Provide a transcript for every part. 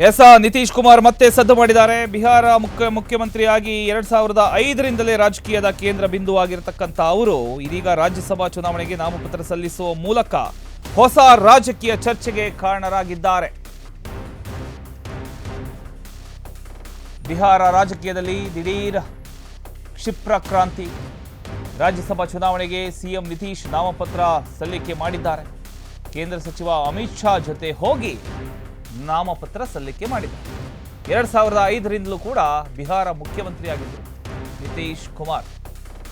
S Nitish Kumar ಮತ್ತೆ ಸದ್ದು ಮಾಡಿದ್ದಾರೆ. ಬಿಹಾರ ಮುಖ್ಯಮಂತ್ರಿಯಾಗಿ 2005ರಿಂದಲೇ ರಾಜಕೀಯದ ಕೇಂದ್ರ ಬಿಂದುವಾಗಿರತಕ್ಕಂಥ ಅವರು ಇದೀಗ ರಾಜ್ಯಸಭಾ ಚುನಾವಣೆಗೆ ನಾಮಪತ್ರ ಸಲ್ಲಿಸುವ ಮೂಲಕ ಹೊಸ ರಾಜಕೀಯ ಚರ್ಚೆಗೆ ಕಾರಣರಾಗಿದ್ದಾರೆ. ಬಿಹಾರ ರಾಜಕೀಯದಲ್ಲಿ ದಿಢೀರ್ ಕ್ಷಿಪ್ರ ಕ್ರಾಂತಿ. ರಾಜ್ಯಸಭಾ ಚುನಾವಣೆಗೆ ಸಿಎಂ ನಿತೀಶ್ ನಾಮಪತ್ರ ಸಲ್ಲಿಕೆ ಮಾಡಿದ್ದಾರೆ. ಕೇಂದ್ರ ಸಚಿವ ಅಮಿತ್ ಶಾ ಜೊತೆ ಹೋಗಿ ನಾಮಪತ್ರ ಸಲ್ಲಿಕೆ ಮಾಡಿದ್ದಾರೆ. 2005ರಿಂದಲೂ ಕೂಡ ಬಿಹಾರ ಮುಖ್ಯಮಂತ್ರಿಯಾಗಿದ್ದರು ನಿತೀಶ್ ಕುಮಾರ್.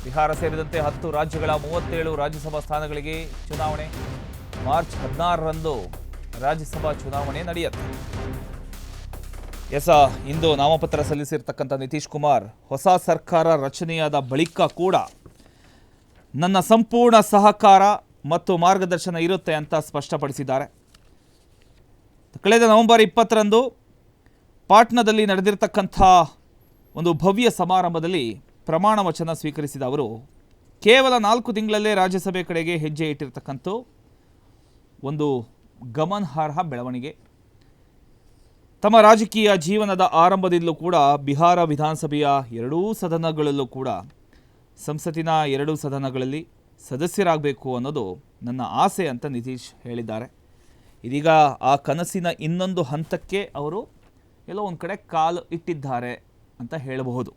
ಬಿಹಾರ ಸೇರಿದಂತೆ 10 ರಾಜ್ಯಗಳ 37 ರಾಜ್ಯಸಭಾ ಸ್ಥಾನಗಳಿಗೆ ಚುನಾವಣೆ. ಮಾರ್ಚ್ 16ರಂದು ರಾಜ್ಯಸಭಾ ಚುನಾವಣೆ ನಡೆಯುತ್ತೆ. ಇಂದು ನಾಮಪತ್ರ ಸಲ್ಲಿಸಿರ್ತಕ್ಕಂಥ ನಿತೀಶ್ ಕುಮಾರ್ ಹೊಸ ಸರ್ಕಾರ ರಚನೆಯಾದ ಬಳಿಕ ಕೂಡ ನನ್ನ ಸಂಪೂರ್ಣ ಸಹಕಾರ ಮತ್ತು ಮಾರ್ಗದರ್ಶನ ಇರುತ್ತೆ ಅಂತ ಸ್ಪಷ್ಟಪಡಿಸಿದ್ದಾರೆ. ಕಳೆದ ನವೆಂಬರ್ 20ರಂದು ಪಾಟ್ನಾದಲ್ಲಿ ನಡೆದಿರತಕ್ಕಂಥ ಒಂದು ಭವ್ಯ ಸಮಾರಂಭದಲ್ಲಿ ಪ್ರಮಾಣ ವಚನ ಸ್ವೀಕರಿಸಿದ ಅವರು ಕೇವಲ 4 ತಿಂಗಳಲ್ಲೇ ರಾಜ್ಯಸಭೆ ಕಡೆಗೆ ಹೆಜ್ಜೆ ಇಟ್ಟಿರ್ತಕ್ಕಂಥ ಒಂದು ಗಮನಾರ್ಹ ಬೆಳವಣಿಗೆ. ತಮ್ಮ ರಾಜಕೀಯ ಜೀವನದ ಆರಂಭದಿಂದಲೂ ಕೂಡ ಬಿಹಾರ ವಿಧಾನಸಭೆಯ 2 ಸದನಗಳಲ್ಲೂ ಕೂಡ ಸಂಸತ್ತಿನ 2 ಸದನಗಳಲ್ಲಿ ಸದಸ್ಯರಾಗಬೇಕು ಅನ್ನೋದು ನನ್ನ ಆಸೆ ಅಂತ ನಿತೀಶ್ ಹೇಳಿದ್ದಾರೆ. ಇದೀಗ ಆ ಕನಸಿನ ಇನ್ನೊಂದು ಹಂತಕ್ಕೆ ಅವರು ಎಲ್ಲೋ ಒಂದು ಕಡೆ ಕಾಲು ಇಟ್ಟಿದ್ದಾರೆ ಅಂತ ಹೇಳಬಹುದು.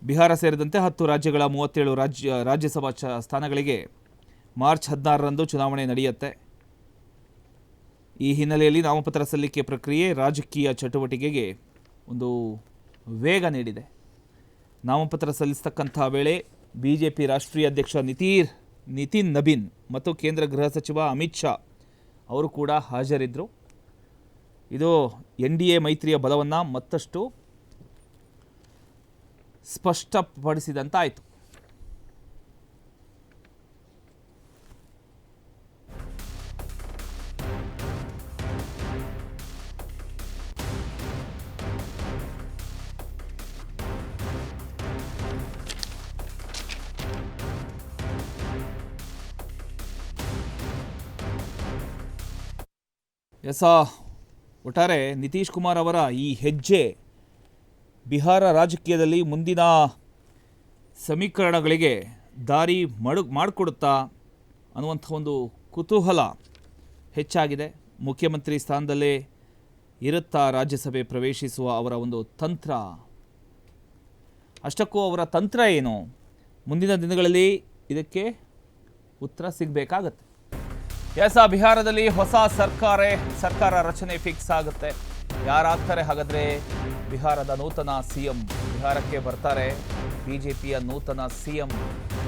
ಬಿಹಾರ ಸೇರಿದಂತೆ 10 ರಾಜ್ಯಗಳ 37 ರಾಜ್ಯಸಭಾ ಸ್ಥಾನಗಳಿಗೆ ಮಾರ್ಚ್ 16ರಂದು ಚುನಾವಣೆ ನಡೆಯುತ್ತೆ. ಈ ಹಿನ್ನೆಲೆಯಲ್ಲಿ ನಾಮಪತ್ರ ಸಲ್ಲಿಕೆ ಪ್ರಕ್ರಿಯೆ ರಾಜಕೀಯ ಚಟುವಟಿಕೆಗೆ ಒಂದು ವೇಗ ನೀಡಿದೆ. ನಾಮಪತ್ರ ಸಲ್ಲಿಸತಕ್ಕಂಥ ವೇಳೆ ಬಿಜೆಪಿ ರಾಷ್ಟ್ರೀಯ ಅಧ್ಯಕ್ಷ ನಿತಿನ್ ನಬೀನ್ ಮತ್ತು ಕೇಂದ್ರ ಗೃಹ ಸಚಿವ ಅಮಿತ್ ಶಾ ಅವರು ಕೂಡ ಹಾಜರಿದ್ದರು. ಇದು NDA ಮೈತ್ರಿಯ ಬಲವನ್ನು ಮತ್ತಷ್ಟು ಸ್ಪಷ್ಟಪಡಿಸಿದಂತಾಯಿತು. ಒಟ್ಟಾರೆ ನಿತೀಶ್ ಕುಮಾರ್ ಅವರ ಈ ಹೆಜ್ಜೆ ಬಿಹಾರ ರಾಜಕೀಯದಲ್ಲಿ ಮುಂದಿನ ಸಮೀಕರಣಗಳಿಗೆ ದಾರಿ ಮಾಡಿಕೊಡುತ್ತಾ ಅನ್ನುವಂಥ ಒಂದು ಕುತೂಹಲ ಹೆಚ್ಚಾಗಿದೆ. ಮುಖ್ಯಮಂತ್ರಿ ಸ್ಥಾನದಲ್ಲೇ ಇರುತ್ತಾ ರಾಜ್ಯಸಭೆ ಪ್ರವೇಶಿಸುವ ಅವರ ಒಂದು ತಂತ್ರ, ಅಷ್ಟಕ್ಕೂ ಅವರ ತಂತ್ರ ಏನು? ಮುಂದಿನ ದಿನಗಳಲ್ಲಿ ಇದಕ್ಕೆ ಉತ್ತರ ಸಿಗಬೇಕಾಗತ್ತೆ. ಬಿಹಾರದಲ್ಲಿ ಹೊಸ ಸರ್ಕಾರ ರಚನೆ ಫಿಕ್ಸ್ ಆಗುತ್ತೆ. ಯಾರಾಗ್ತಾರೆ ಹಾಗಾದರೆ? ಬಿಹಾರದ ನೂತನ CM ಬಿಹಾರಕ್ಕೆ ಬರ್ತಾರೆ. BJPಯ ನೂತನ CM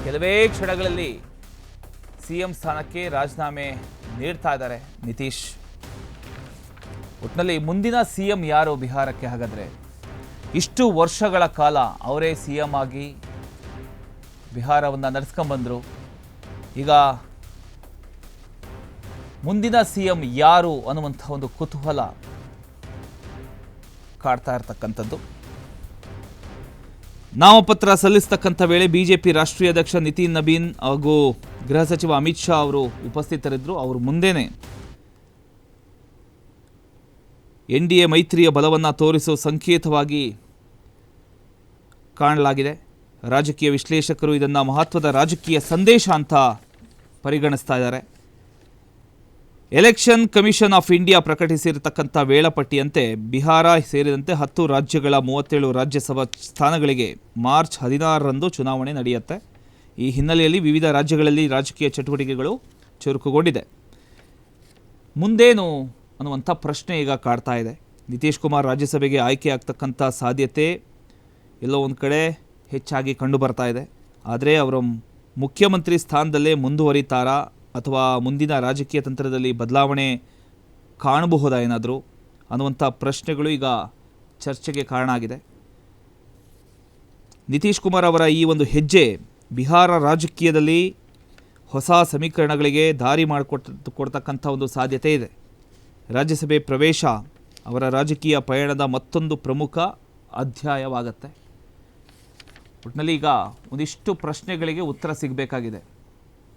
ಕೆಲವೇ ಕ್ಷಣಗಳಲ್ಲಿ CM ಸ್ಥಾನಕ್ಕೆ ರಾಜೀನಾಮೆ ನೀಡ್ತಾ ಇದ್ದಾರೆ ನಿತೀಶ್. ಒಟ್ಟಿನಲ್ಲಿ ಮುಂದಿನ CM ಯಾರು ಬಿಹಾರಕ್ಕೆ ಹಾಗಾದರೆ? ಇಷ್ಟು ವರ್ಷಗಳ ಕಾಲ ಅವರೇ CM ಆಗಿ ಬಿಹಾರವನ್ನು ನಡೆಸ್ಕೊಂಡ್ಬಂದರು. ಈಗ ಮುಂದಿನ CM ಯಾರು ಅನ್ನುವಂಥ ಒಂದು ಕುತೂಹಲ ಕಾಡ್ತಾ ಇರ್ತಕ್ಕಂಥದ್ದು. ನಾಮಪತ್ರ ಸಲ್ಲಿಸ್ತಕ್ಕಂಥ ವೇಳೆ ಬಿಜೆಪಿ ರಾಷ್ಟ್ರೀಯ ಅಧ್ಯಕ್ಷ ನಿತಿನ್ ನಬೀನ್ ಹಾಗೂ ಗೃಹ ಸಚಿವ ಅಮಿತ್ ಶಾ ಅವರು ಉಪಸ್ಥಿತರಿದ್ದರು. ಅವರು ಮುಂದೆನೇ NDA ಮೈತ್ರಿಯ ಬಲವನ್ನು ತೋರಿಸುವ ಸಂಕೇತವಾಗಿ ಕಾಣಲಾಗಿದೆ. ರಾಜಕೀಯ ವಿಶ್ಲೇಷಕರು ಇದನ್ನು ಮಹತ್ವದ ರಾಜಕೀಯ ಸಂದೇಶ ಅಂತ ಪರಿಗಣಿಸ್ತಾ ಇದ್ದಾರೆ. ಎಲೆಕ್ಷನ್ ಕಮಿಷನ್ ಆಫ್ ಇಂಡಿಯಾ ಪ್ರಕಟಿಸಿರತಕ್ಕಂಥ ವೇಳಾಪಟ್ಟಿಯಂತೆ ಬಿಹಾರ ಸೇರಿದಂತೆ 10 ರಾಜ್ಯಗಳ 37 ರಾಜ್ಯಸಭಾ ಸ್ಥಾನಗಳಿಗೆ ಮಾರ್ಚ್ 16ರಂದು ಚುನಾವಣೆ ನಡೆಯುತ್ತೆ. ಈ ಹಿನ್ನೆಲೆಯಲ್ಲಿ ವಿವಿಧ ರಾಜ್ಯಗಳಲ್ಲಿ ರಾಜಕೀಯ ಚಟುವಟಿಕೆಗಳು ಚುರುಕುಗೊಂಡಿದೆ. ಮುಂದೇನು ಅನ್ನುವಂಥ ಪ್ರಶ್ನೆ ಈಗ ಕಾಡ್ತಾ ಇದೆ. ನಿತೀಶ್ ಕುಮಾರ್ ರಾಜ್ಯಸಭೆಗೆ ಆಯ್ಕೆ ಆಗ್ತಕ್ಕಂಥ ಸಾಧ್ಯತೆ ಎಲ್ಲೋ ಒಂದು ಕಡೆ ಹೆಚ್ಚಾಗಿ ಕಂಡು ಬರ್ತಾ ಇದೆ. ಆದರೆ ಅವರು ಮುಖ್ಯಮಂತ್ರಿ ಸ್ಥಾನದಲ್ಲೇ ಮುಂದುವರಿತಾರಾ ಅಥವಾ ಮುಂದಿನ ರಾಜಕೀಯ ತಂತ್ರದಲ್ಲಿ ಬದಲಾವಣೆ ಕಾಣಬಹುದಾ ಏನಾದರೂ ಅನ್ನುವಂಥ ಪ್ರಶ್ನೆಗಳು ಈಗ ಚರ್ಚೆಗೆ ಕಾರಣ ಆಗಿದೆ. ನಿತೀಶ್ ಕುಮಾರ್ ಅವರ ಈ ಒಂದು ಹೆಜ್ಜೆ ಬಿಹಾರ ರಾಜಕೀಯದಲ್ಲಿ ಹೊಸ ಸಮೀಕರಣಗಳಿಗೆ ದಾರಿ ಮಾಡಿಕೊಡ್ತಕ್ಕಂಥ ಒಂದು ಸಾಧ್ಯತೆ ಇದೆ. ರಾಜ್ಯಸಭೆ ಪ್ರವೇಶ ಅವರ ರಾಜಕೀಯ ಪಯಣದ ಮತ್ತೊಂದು ಪ್ರಮುಖ ಅಧ್ಯಾಯವಾಗುತ್ತೆ. ಒಟ್ಟಿನಲ್ಲಿ ಈಗ ಒಂದಿಷ್ಟು ಪ್ರಶ್ನೆಗಳಿಗೆ ಉತ್ತರ ಸಿಗಬೇಕಾಗಿದೆ.